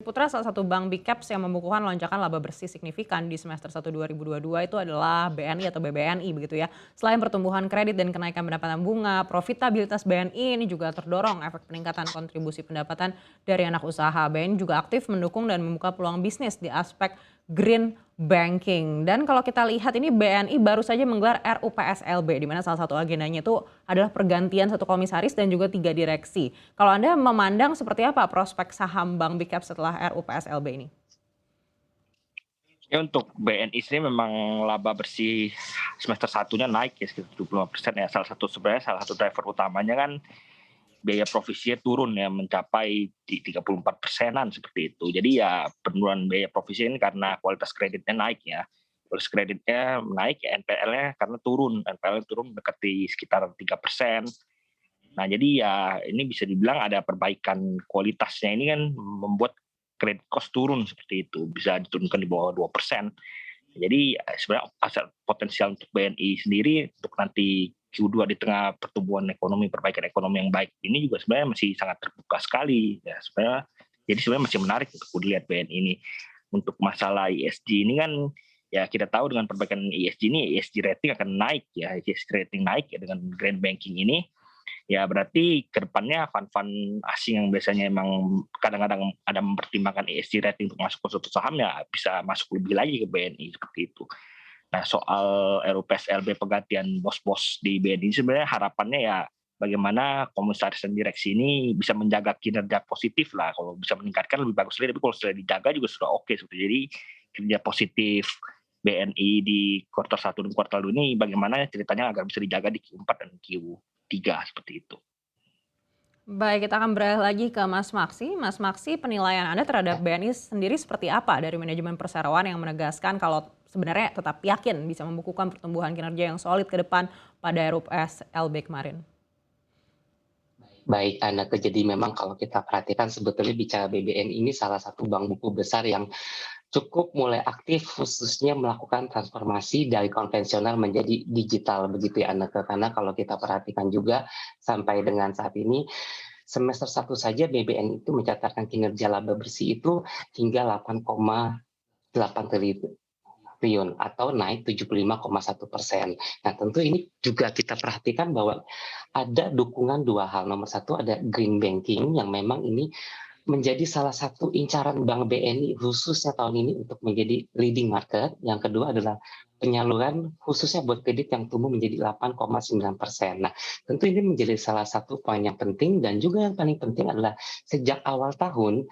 Putra, salah satu bank big caps yang membukukan lonjakan laba bersih signifikan di semester 1 2022 itu adalah BNI atau BBNI begitu ya. Selain pertumbuhan kredit dan kenaikan pendapatan bunga, profitabilitas BNI ini juga terdorong efek peningkatan kontribusi pendapatan dari anak usaha. BNI juga aktif mendukung dan membuka peluang bisnis di aspek green banking. Dan kalau kita lihat ini BNI baru saja menggelar RUPSLB di mana salah satu agendanya itu adalah pergantian satu komisaris dan juga 3 direksi. Kalau Anda memandang seperti apa prospek saham Bank Big Cap setelah RUPSLB ini? Ya untuk BNI sendiri memang laba bersih semester satunya naik ya sekitar 75% ya. Salah satu driver utamanya kan biaya provisinya turun ya mencapai di 34%-an seperti itu. Jadi ya penurunan biaya provisi ini karena kualitas kreditnya naik ya. Kualitas kreditnya naik ya NPL-nya karena turun. NPL-nya turun mendekati sekitar 3%. Nah, jadi ya ini bisa dibilang ada perbaikan kualitasnya ini kan membuat credit cost turun seperti itu, bisa diturunkan di bawah 2%. Jadi sebenarnya aset potensial untuk BNI sendiri untuk nanti Q2 di tengah pertumbuhan ekonomi, perbaikan ekonomi yang baik ini juga sebenarnya masih sangat terbuka sekali. Ya, jadi sebenarnya masih menarik untuk dilihat BNI ini. Untuk masalah ESG ini kan ya kita tahu dengan perbaikan ESG ini, ESG rating akan naik ya, ESG rating naik ya dengan green banking ini. Ya berarti ke depannya fund-fund asing yang biasanya emang kadang-kadang ada mempertimbangkan ESG rating untuk masuk ke suatu saham ya bisa masuk lebih lagi ke BNI seperti itu. Nah soal RUPSLB penggantian bos-bos di BNI sebenarnya harapannya ya bagaimana komisaris dan direksi ini bisa menjaga kinerja positif lah. Kalau bisa meningkatkan lebih bagus lagi, tapi kalau sudah dijaga juga sudah oke. Jadi kinerja positif BNI di kuartal 1 dan kuartal 2 ini bagaimana ceritanya agar bisa dijaga di Q4 dan Q3 seperti itu. Baik, kita akan beralih lagi ke Mas Maksi. Mas Maksi, penilaian Anda terhadap BNI sendiri seperti apa dari manajemen perseroan yang menegaskan kalau sebenarnya tetap yakin bisa membukukan pertumbuhan kinerja yang solid ke depan pada RUPSLB kemarin? Baik, Anake. Jadi memang kalau kita perhatikan sebetulnya bicara BBN ini salah satu bank buku besar yang cukup mulai aktif khususnya melakukan transformasi dari konvensional menjadi digital begitu ya Anake. Karena kalau kita perhatikan juga sampai dengan saat ini semester satu saja BBN itu mencatatkan kinerja laba bersih itu hingga 8,8 triliun atau naik 75,1%. Nah, tentu ini juga kita perhatikan bahwa ada dukungan dua hal. Nomor satu ada green banking yang memang ini menjadi salah satu incaran Bank BNI khususnya tahun ini untuk menjadi leading market. Yang kedua adalah penyaluran khususnya buat kredit yang tumbuh menjadi 8,9%. Nah, tentu ini menjadi salah satu poin yang penting dan juga yang paling penting adalah sejak awal tahun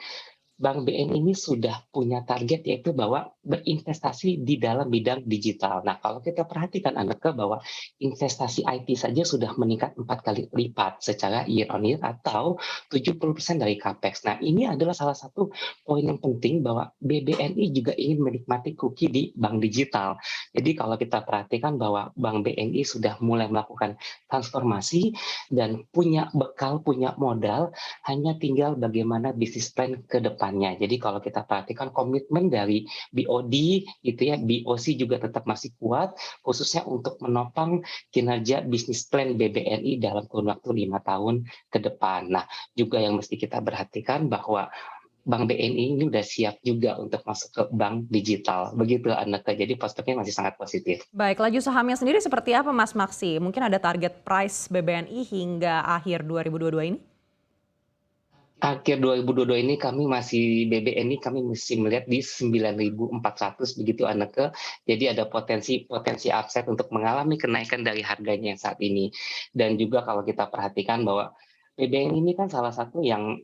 Bank BNI ini sudah punya target yaitu bahwa berinvestasi di dalam bidang digital. Nah, kalau kita perhatikan Aneke bahwa investasi IT saja sudah meningkat 4 kali lipat secara year on year atau 70% dari capex. Nah, ini adalah salah satu poin yang penting bahwa BBNI juga ingin menikmati cookie di bank digital. Jadi kalau kita perhatikan bahwa Bank BNI sudah mulai melakukan transformasi dan punya bekal, punya modal, hanya tinggal bagaimana bisnis plan ke depannya. Jadi kalau kita perhatikan komitmen dari BOD gitu ya, BOC juga tetap masih kuat, khususnya untuk menopang kinerja bisnis plan BBNI dalam kurun waktu 5 tahun ke depan. Nah, juga yang mesti kita perhatikan bahwa Bank BNI ini udah siap juga untuk masuk ke bank digital. Begitu Aneka, jadi prospeknya masih sangat positif. Baik, laju sahamnya sendiri seperti apa Mas Maksi? Mungkin ada target price BBNI hingga akhir 2022 ini? Akhir 2022 ini kami masih BBNI kami masih melihat di 9.400 begitu Aneke. Jadi ada potensi upside untuk mengalami kenaikan dari harganya yang saat ini. Dan juga kalau kita perhatikan bahwa BBNI ini kan salah satu yang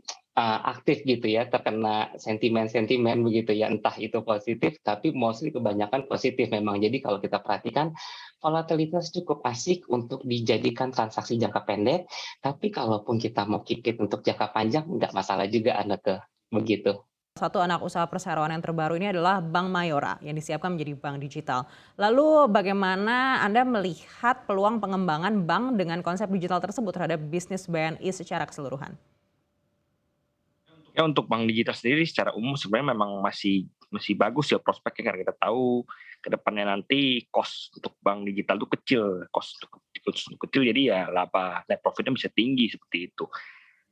aktif gitu ya, terkena sentimen-sentimen begitu ya, entah itu positif tapi mostly kebanyakan positif memang. Jadi kalau kita perhatikan volatilitas cukup asik untuk dijadikan transaksi jangka pendek, tapi kalaupun kita mau keep it untuk jangka panjang, nggak masalah juga Aneke, begitu. Satu anak usaha perseroan yang terbaru ini adalah Bank Mayora yang disiapkan menjadi bank digital. Lalu bagaimana Anda melihat peluang pengembangan bank dengan konsep digital tersebut terhadap bisnis BNI secara keseluruhan? Ya untuk bank digital sendiri secara umum sebenarnya memang masih masih bagus ya prospeknya karena kita tahu ke depannya nanti cost untuk bank digital itu kecil, cost untuk kecil jadi ya laba net profitnya bisa tinggi seperti itu.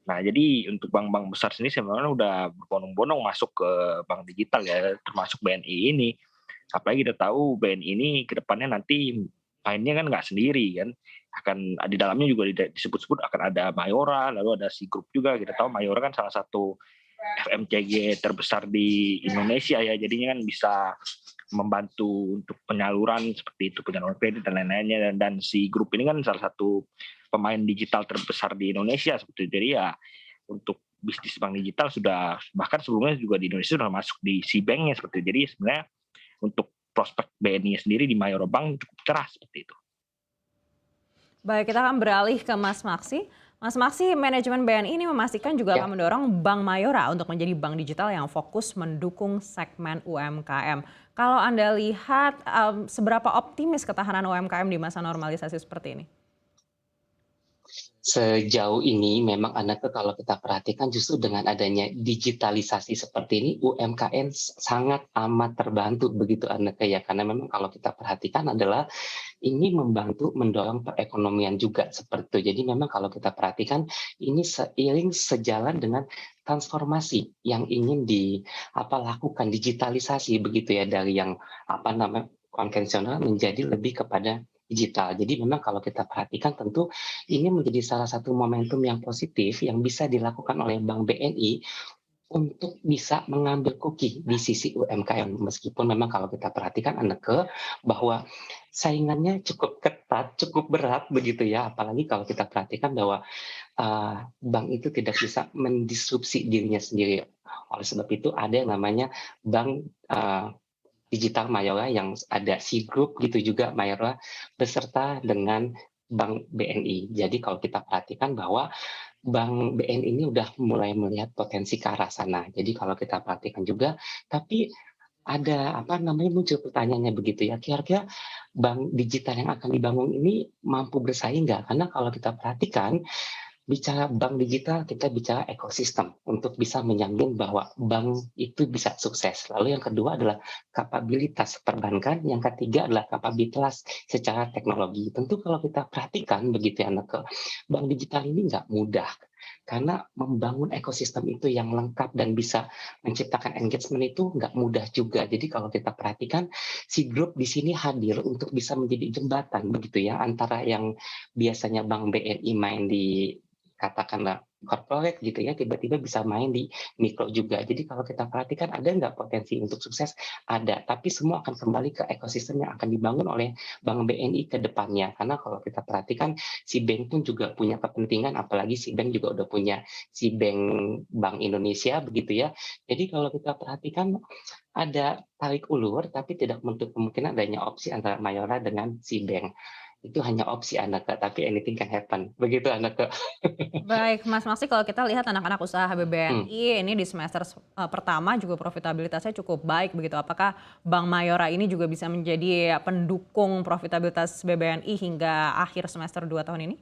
Nah, jadi untuk bank-bank besar sendiri sebenarnya udah berbondong-bondong masuk ke bank digital ya, termasuk BNI ini. Apalagi kita tahu BNI ini ke depannya nanti mainnya kan nggak sendiri kan, akan di dalamnya juga disebut-sebut akan ada Mayora, lalu ada Sigroup juga. Kita tahu Mayora kan salah satu FMCG terbesar di Indonesia ya, jadinya kan bisa membantu untuk penyaluran seperti itu, penyaluran kredit dan lain-lainnya, dan si grup ini kan salah satu pemain digital terbesar di Indonesia seperti itu. Jadi ya untuk bisnis bank digital sudah, bahkan sebelumnya juga di Indonesia sudah masuk di Cbanknya seperti itu. Jadi sebenarnya untuk prospek BNI sendiri di Mayora Bank cukup cerah seperti itu. Baik, kita akan beralih ke Mas Maksi. Mas Maksi, manajemen BNI ini memastikan juga Ya, akan mendorong Bank Mayora untuk menjadi bank digital yang fokus mendukung segmen UMKM. Kalau Anda lihat, seberapa optimis ketahanan UMKM di masa normalisasi seperti ini? sejauh ini memang Anake kalau kita perhatikan justru dengan adanya digitalisasi seperti ini UMKM sangat amat terbantu begitu Anake ya, karena memang kalau kita perhatikan adalah ini membantu mendorong perekonomian juga seperti itu. Jadi memang kalau kita perhatikan ini seiring sejalan dengan transformasi yang ingin lakukan digitalisasi begitu ya, dari yang konvensional menjadi lebih kepada digital. Jadi memang kalau kita perhatikan tentu ini menjadi salah satu momentum yang positif yang bisa dilakukan oleh Bank BNI untuk bisa mengambil kuki di sisi UMKM. Meskipun memang kalau kita perhatikan Anneke, bahwa saingannya cukup ketat, cukup berat begitu ya. Apalagi kalau kita perhatikan bahwa bank itu tidak bisa mendisrupsi dirinya sendiri. Oleh sebab itu ada yang namanya bank digital Mayora yang ada Sigroup gitu juga Mayora beserta dengan Bank BNI. Jadi kalau kita perhatikan bahwa Bank BNI ini udah mulai melihat potensi ke arah sana. Jadi kalau kita perhatikan juga, tapi ada muncul pertanyaannya begitu ya, kira-kira bank digital yang akan dibangun ini mampu bersaing nggak? Karena kalau kita perhatikan bicara bank digital, kita bicara ekosistem untuk bisa menjamin bahwa bank itu bisa sukses. Lalu yang kedua adalah kapabilitas perbankan, yang ketiga adalah kapabilitas secara teknologi. Tentu kalau kita perhatikan begitu ya, bank digital ini nggak mudah. Karena membangun ekosistem itu yang lengkap dan bisa menciptakan engagement itu nggak mudah juga. Jadi kalau kita perhatikan, si grup di sini hadir untuk bisa menjadi jembatan begitu ya, antara yang biasanya Bank BNI main di katakanlah corporate gitu ya, tiba-tiba bisa main di mikro juga. Jadi kalau kita perhatikan ada nggak potensi untuk sukses? Ada, tapi semua akan kembali ke ekosistem yang akan dibangun oleh Bank BNI ke depannya. Karena kalau kita perhatikan si bank pun juga punya kepentingan, apalagi si bank juga udah punya si Bank Indonesia begitu ya. Jadi kalau kita perhatikan ada tarik ulur, tapi tidak menutup kemungkinan adanya opsi antara Mayora dengan si bank. Itu hanya opsi Anaka, tapi anything can happen. Begitu Anaka. Baik, Mas Maksi, kalau kita lihat anak-anak usaha Hmm. BBNI ini di semester pertama juga profitabilitasnya cukup baik begitu. Apakah Bank Mayora ini juga bisa menjadi pendukung profitabilitas BBNI hingga akhir semester 2 tahun ini?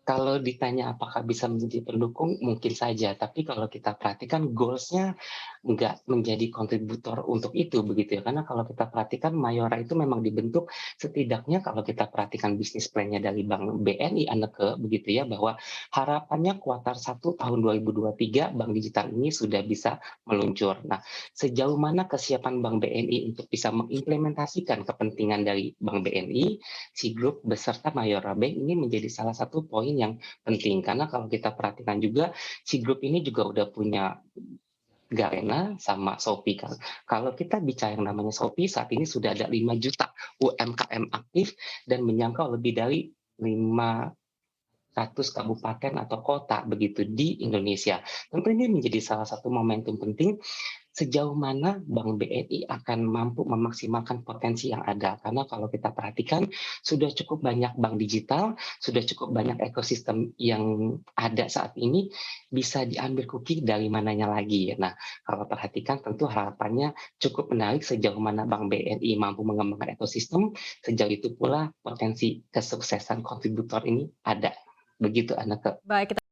Kalau ditanya apakah bisa menjadi pendukung, mungkin saja. Tapi kalau kita perhatikan goals-nya nggak menjadi kontributor untuk itu, begitu ya. Karena kalau kita perhatikan Mayora itu memang dibentuk setidaknya kalau kita perhatikan bisnis plan-nya dari Bank BNI, Anneke, begitu ya, bahwa harapannya kuartal 1 tahun 2023 bank digital ini sudah bisa meluncur. Nah, sejauh mana kesiapan Bank BNI untuk bisa mengimplementasikan kepentingan dari Bank BNI, si grup beserta Mayora Bank ini menjadi salah satu poin yang penting. Karena kalau kita perhatikan juga, si grup ini juga udah punya Garena sama Shopee kan. Kalau kita bicara yang namanya Shopee, saat ini sudah ada 5 juta UMKM aktif dan menjangkau lebih dari 500 kabupaten atau kota begitu di Indonesia. Tentu ini menjadi salah satu momentum penting sejauh mana Bank BNI akan mampu memaksimalkan potensi yang ada. Karena kalau kita perhatikan, sudah cukup banyak bank digital, sudah cukup banyak ekosistem yang ada saat ini, bisa diambil kuki dari mananya lagi. Nah, kalau perhatikan tentu harapannya cukup menarik sejauh mana Bank BNI mampu mengembangkan ekosistem, sejauh itu pula potensi kesuksesan kontributor ini ada. Begitu, Anak. Baik, kita